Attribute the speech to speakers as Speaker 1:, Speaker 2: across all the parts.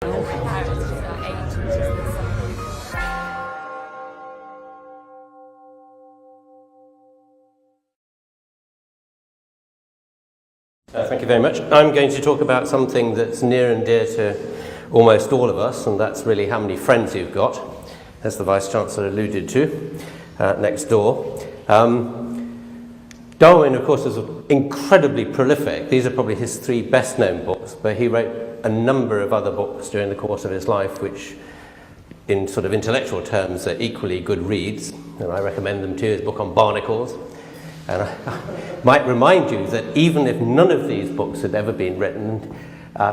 Speaker 1: 然后看他儿子的 age。Thank
Speaker 2: you very much. I'm going to talk about something that's near and dear to almost all of us, and that's really how many friends you've got, as the Vice-Chancellor alluded to next door. Darwin, of course, was incredibly prolific. These are probably his 3 best-known books, but he wrote a number of other books during the course of his life, which, in sort of intellectual terms, are equally good reads, and I recommend them to you. His book on barnacles. And I might remind you that even if none of these books had ever been written,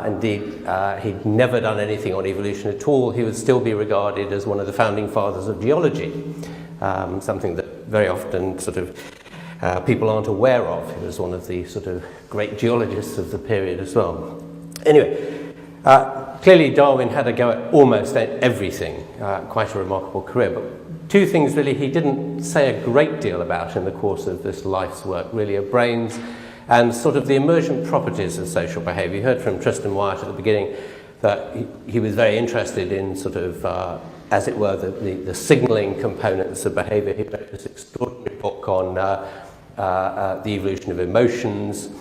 Speaker 2: indeed he'd never done anything on evolution at all, he would still be regarded as one of the founding fathers of geology, something that very often sort of people aren't aware of. He was one of the sort of great geologists of the period as well. Anyway, clearly Darwin had a go at almost everything, quite a remarkable career, but 2 things really he didn't say a great deal about in the course of this life's work, really, are brains and sort of the emergent properties of social behaviour. You heard from Tristan Wyatt at the beginning that he was very interested in sort of, as it were, the signalling components of behaviour. He wrote this extraordinary book on the evolution of emotions,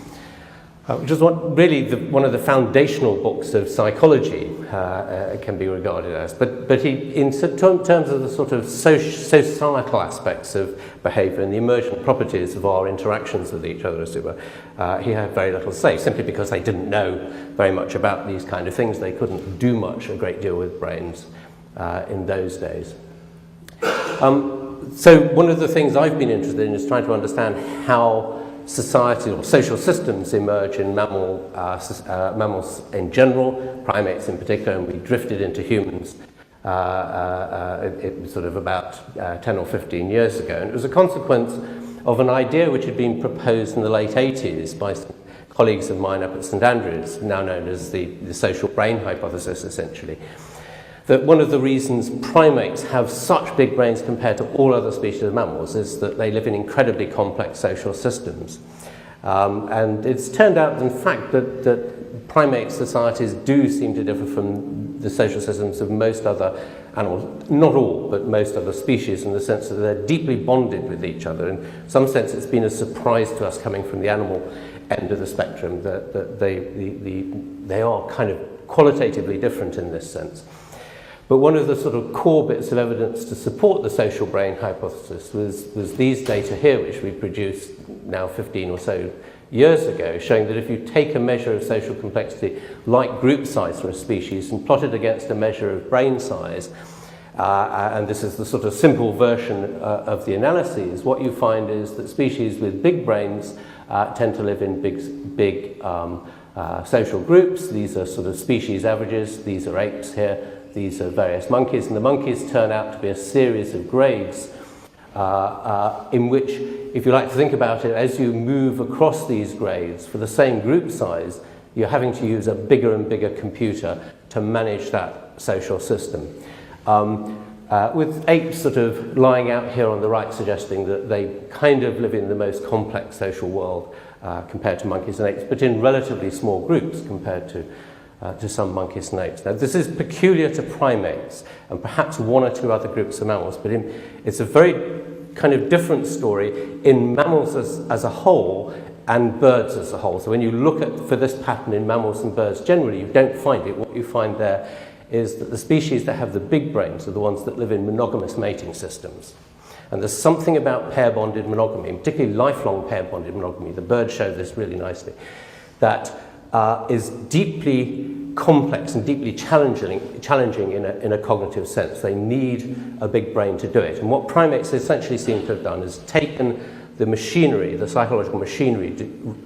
Speaker 2: which is really one of the foundational books of psychology, can be regarded as. But he, in terms of the sort of societal aspects of behaviour and the emergent properties of our interactions with each other, as it were, he had very little to say, simply because they didn't know very much about these kind of things. They couldn't do a great deal with brains in those days. So one of the things I've been interested in is trying to understand how society or social systems emerge in mammals in general, primates in particular, and we drifted into humans it was sort of about 10 or 15 years ago. And it was a consequence of an idea which had been proposed in the late 80s by some colleagues of mine up at St Andrews, now known as the social brain hypothesis, essentially. That one of the reasons primates have such big brains compared to all other species of mammals is that they live in incredibly complex social systems. And it's turned out, in fact, that primate societies do seem to differ from the social systems of most other animals, not all, but most other species, in the sense that they're deeply bonded with each other. In some sense, it's been a surprise to us coming from the animal end of the spectrum that they are kind of qualitatively different in this sense. But one of the sort of core bits of evidence to support the social brain hypothesis was these data here, which we produced now 15 or so years ago, showing that if you take a measure of social complexity like group size for a species and plot it against a measure of brain size, and this is the sort of simple version of the analyses, what you find is that species with big brains tend to live in big social groups. These are sort of species averages. These are apes here. These are various monkeys, and the monkeys turn out to be a series of grades in which, if you like to think about it, as you move across these grades for the same group size, you're having to use a bigger and bigger computer to manage that social system. With apes sort of lying out here on the right, suggesting that they kind of live in the most complex social world compared to monkeys and apes, but in relatively small groups compared to some monkeys and apes. Now, this is peculiar to primates and perhaps 1 or 2 other groups of mammals, but it's a very kind of different story in mammals as a whole and birds as a whole. So when you look for this pattern in mammals and birds generally, you don't find it. What you find there is that the species that have the big brains are the ones that live in monogamous mating systems. And there's something about pair-bonded monogamy, particularly lifelong pair-bonded monogamy, the birds show this really nicely, that is deeply complex and deeply challenging in a cognitive sense. They need a big brain to do it. And what primates essentially seem to have done is taken the machinery, the psychological machinery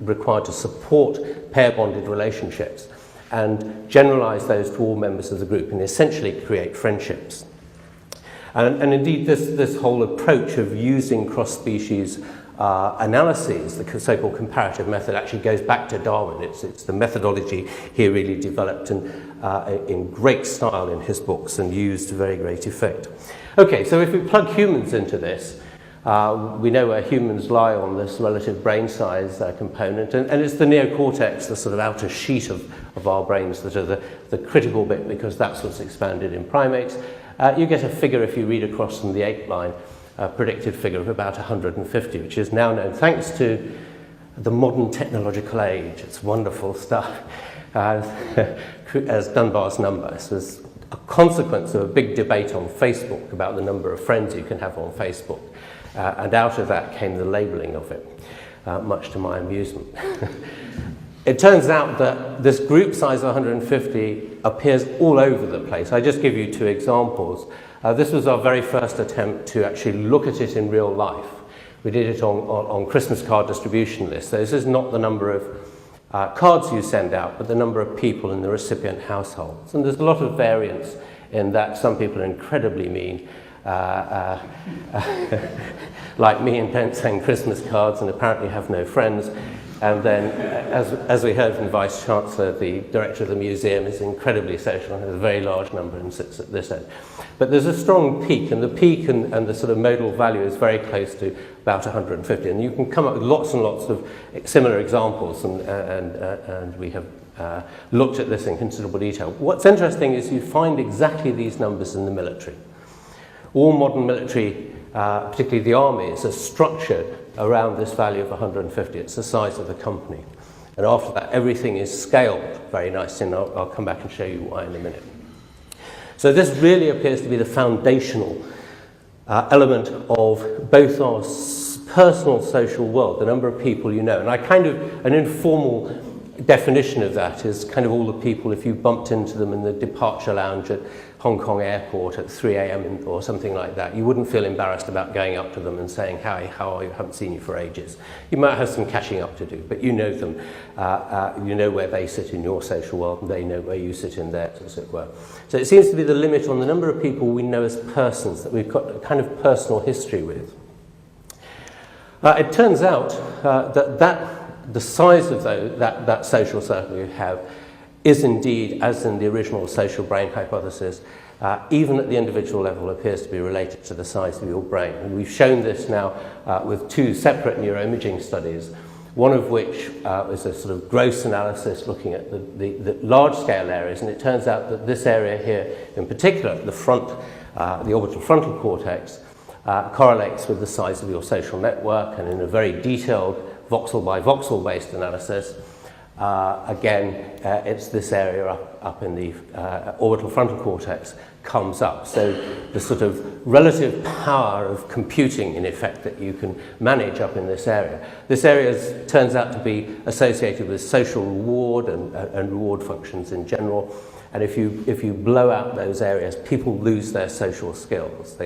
Speaker 2: required to support pair-bonded relationships and generalize those to all members of the group and essentially create friendships. And indeed, this whole approach of using cross-species analyses, the so-called comparative method, actually goes back to Darwin. It's the methodology he really developed in great style in his books and used to very great effect. Okay, so if we plug humans into this, We know where humans lie on this relative brain size component, and it's the neocortex, the sort of outer sheet of our brains, that are the critical bit, because that's what's expanded in primates. You get a figure, if you read across from the ape line, a predicted figure of about 150, which is now known thanks to the modern technological age. It's wonderful stuff. As Dunbar's number. This was a consequence of a big debate on Facebook about the number of friends you can have on Facebook. And out of that came the labelling of it, much to my amusement. It turns out that this group size of 150 appears all over the place. I just give you two examples. This was our very first attempt to actually look at it in real life. We did it on Christmas card distribution lists. So this is not the number of cards you send out, but the number of people in the recipient households. And there's a lot of variance in that. Some people are incredibly mean, like me, and don't send Christmas cards and apparently have no friends. And then, as we heard from the Vice-Chancellor, the director of the museum is incredibly social and has a very large number and sits at this end. But there's a strong peak, and the peak and the sort of modal value is very close to about 150. And you can come up with lots and lots of similar examples, and we have looked at this in considerable detail. What's interesting is you find exactly these numbers in the military. All modern military, particularly the armies, are structured around this value of 150. It's the size of the company. And after that, everything is scaled very nicely, and I'll come back and show you why in a minute. So this really appears to be the foundational element of both our personal social world, the number of people you know. And an informal definition of that is kind of all the people, if you bumped into them in the departure lounge at Hong Kong airport at 3 a.m. or something like that, you wouldn't feel embarrassed about going up to them and saying, "Hi, how are you? I haven't seen you for ages." You might have some catching up to do, but you know them. You know where they sit in your social world, and they know where you sit in theirs, as it were. So it seems to be the limit on the number of people we know as persons, that we've got a kind of personal history with. It turns out that the size of that social circle you have is indeed, as in the original social brain hypothesis, even at the individual level, appears to be related to the size of your brain. And we've shown this now with two separate neuroimaging studies, one of which is a sort of gross analysis looking at the large-scale areas, and it turns out that this area here, in particular, the front, the orbital frontal cortex, correlates with the size of your social network, and in a very detailed voxel by voxel based analysis, it's this area up in the orbital frontal cortex comes up. So the sort of relative power of computing, in effect, that you can manage up in this area. This area turns out to be associated with social reward and reward functions in general. And if you blow out those areas, people lose their social skills.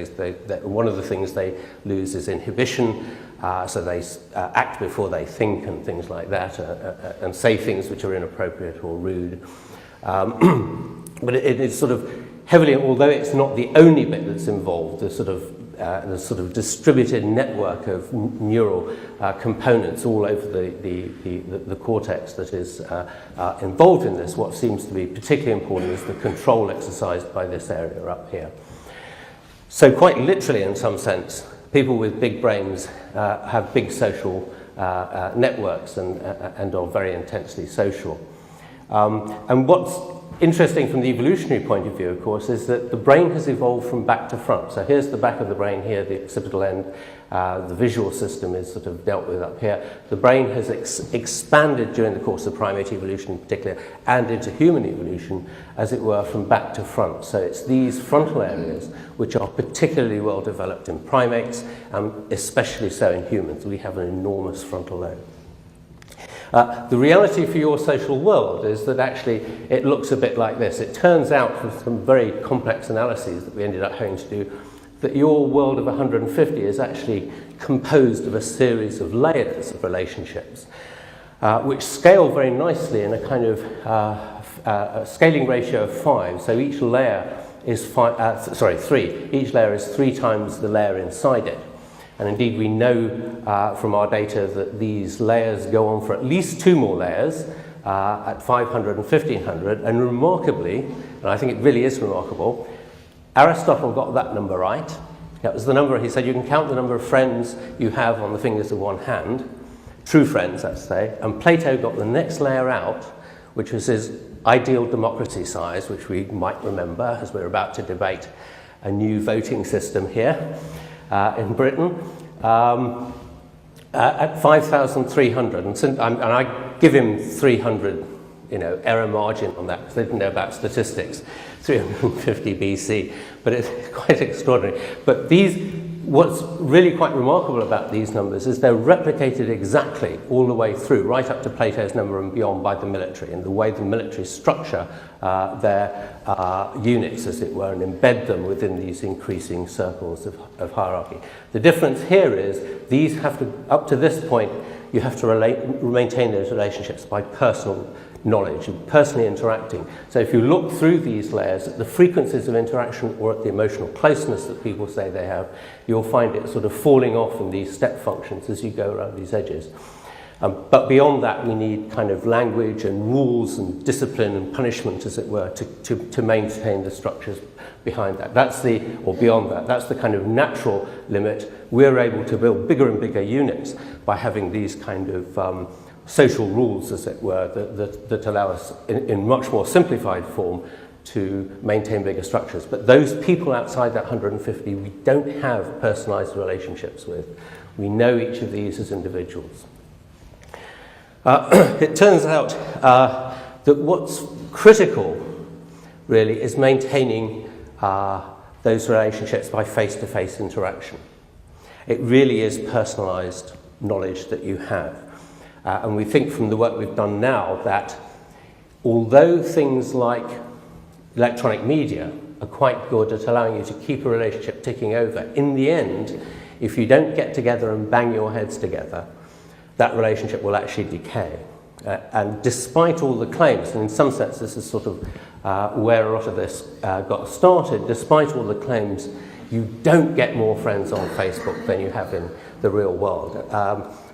Speaker 2: One of the things they lose is inhibition. So they act before they think and things like that, and say things which are inappropriate or rude. But it is sort of heavily, although it's not the only bit that's involved, the sort of distributed network of neural components all over the cortex that is involved in this. What seems to be particularly important is the control exercised by this area up here. So quite literally, in some sense, people with big brains have big social networks and are very intensely social. And what's interesting from the evolutionary point of view, of course, is that the brain has evolved from back to front. So here's the back of the brain here, the occipital end. The visual system is sort of dealt with up here. The brain has expanded during the course of primate evolution in particular, and into human evolution, as it were, from back to front. So it's these frontal areas which are particularly well developed in primates, especially so in humans. We have an enormous frontal lobe. The reality for your social world is that actually it looks a bit like this. It turns out from some very complex analyses that we ended up having to do that your world of 150 is actually composed of a series of layers of relationships, which scale very nicely in a kind of a scaling ratio of 5. So each layer is 3. Each layer is 3 times the layer inside it. And indeed, we know from our data that these layers go on for at least 2 more layers at 500 and 1500. And remarkably, and I think it really is remarkable, Aristotle got that number right, That was the number, he said, you can count the number of friends you have on the fingers of one hand, true friends, let's say, and Plato got the next layer out, which was his ideal democracy size, which we might remember as we're about to debate a new voting system here in Britain, at 5,300. And I give him 300, error margin on that, because they didn't know about statistics, 350 BC, but it's quite extraordinary. But what's really quite remarkable about these numbers is they're replicated exactly all the way through, right up to Plato's number and beyond, by the military, and the way the military structure their units, as it were, and embed them within these increasing circles of hierarchy. The difference here is these have to, up to this point, you have to maintain those relationships by personal knowledge and personally interacting. So if you look through these layers at the frequencies of interaction or at the emotional closeness that people say they have, you'll find it sort of falling off in these step functions as you go around these edges. But beyond that, we need kind of language and rules and discipline and punishment, as it were, to maintain the structures behind that. Or beyond that, that's the kind of natural limit. We're able to build bigger and bigger units by having these kind of social rules, as it were, that allow us, in much more simplified form, to maintain bigger structures. But those people outside that 150, we don't have personalised relationships with. We know each of these as individuals. It turns out that what's critical, really, is maintaining those relationships by face-to-face interaction. It really is personalised knowledge that you have. And we think from the work we've done now that although things like electronic media are quite good at allowing you to keep a relationship ticking over, in the end, if you don't get together and bang your heads together, that relationship will actually decay. And despite all the claims, and in some sense this is sort of where a lot of this got started, despite all the claims, you don't get more friends on Facebook than you have in the real world.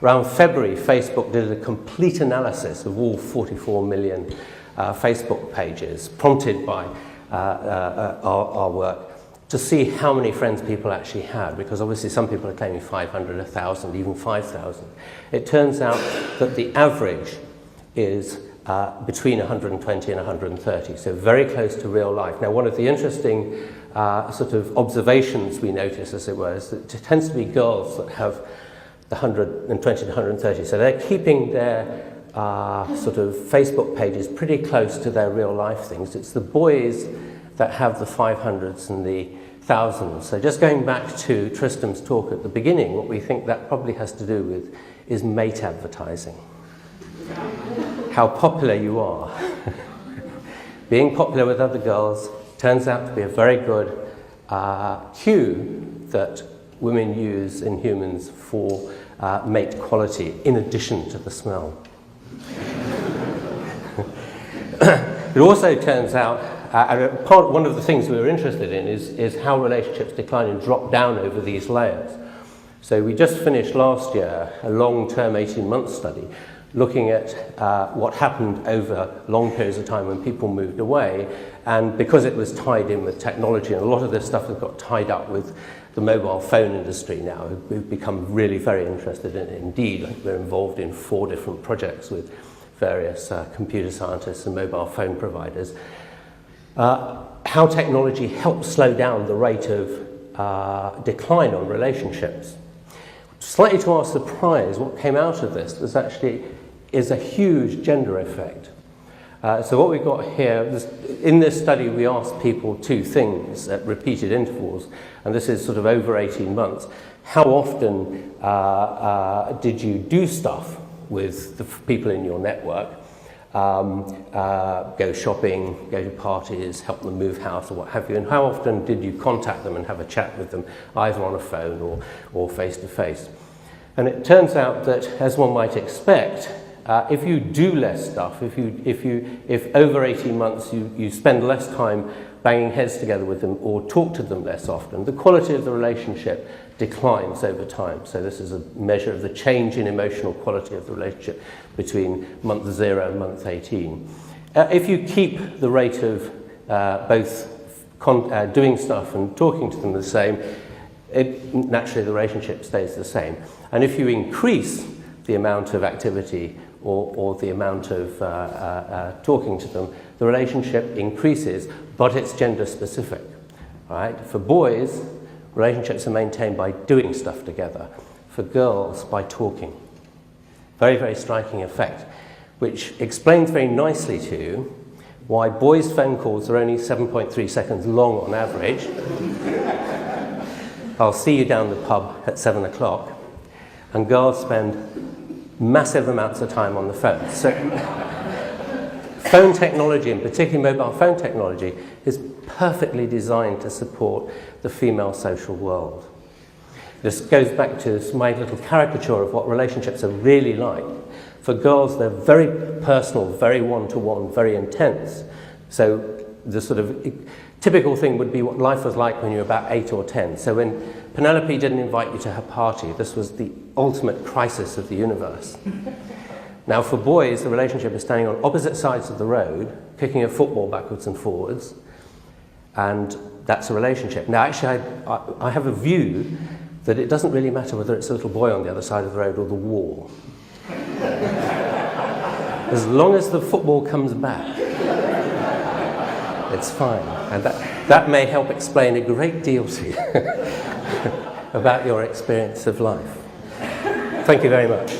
Speaker 2: Around February, Facebook did a complete analysis of all 44 million Facebook pages, prompted by our work, to see how many friends people actually had, because obviously some people are claiming 500, 1,000, even 5,000. It turns out that the average is between 120 and 130, so very close to real life. Now, one of the interesting sort of observations we notice, as it were, is that it tends to be girls that have the 120 to 130, so they're keeping their sort of Facebook pages pretty close to their real life things. It's the boys that have the 500s and the 1000s. So just going back to Tristram's talk at the beginning, what we think that probably has to do with is mate advertising. How popular you are. Being popular with other girls turns out to be a very good cue that women use in humans for mate quality, in addition to the smell. It also turns out, one of the things we were interested in is how relationships decline and drop down over these layers. So we just finished last year a long-term 18-month study looking at what happened over long periods of time when people moved away, and because it was tied in with technology, and a lot of this stuff has got tied up with the mobile phone industry now, we've become really very interested in it. Indeed, we're involved in 4 different projects with various computer scientists and mobile phone providers. How technology helps slow down the rate of decline on relationships. Slightly to our surprise, what came out of this is a huge gender effect. So what we've got here, in this study we asked people 2 things at repeated intervals, and this is sort of over 18 months. How often did you do stuff with the people in your network? Go shopping, go to parties, help them move house or what have you, and how often did you contact them and have a chat with them, either on a phone or face to face? And it turns out that, as one might expect, if you do less stuff, if over 18 months you spend less time banging heads together with them or talk to them less often, the quality of the relationship declines over time. So this is a measure of the change in emotional quality of the relationship between month 0 and month 18. If you keep the rate of both doing stuff and talking to them the same, naturally the relationship stays the same. And if you increase the amount of activity or the amount of talking to them, the relationship increases, but it's gender specific. Right? For boys, relationships are maintained by doing stuff together. For girls, by talking. Very, very striking effect, which explains very nicely to you why boys' phone calls are only 7.3 seconds long on average. I'll see you down the pub at 7 o'clock, and girls spend massive amounts of time on the phone. So phone technology, and particularly mobile phone technology, is perfectly designed to support the female social world. This goes back to my little caricature of what relationships are really like. For girls, they're very personal, very one-to-one, very intense. So the sort of typical thing would be what life was like when you were about 8 or 10. So when Penelope didn't invite you to her party, this was the ultimate crisis of the universe. Now for boys, the relationship is standing on opposite sides of the road, kicking a football backwards and forwards, and that's a relationship. Now actually I have a view that it doesn't really matter whether it's a little boy on the other side of the road or the wall. As long as the football comes back, it's fine. And that may help explain a great deal to you about your experience of life. Thank you very much.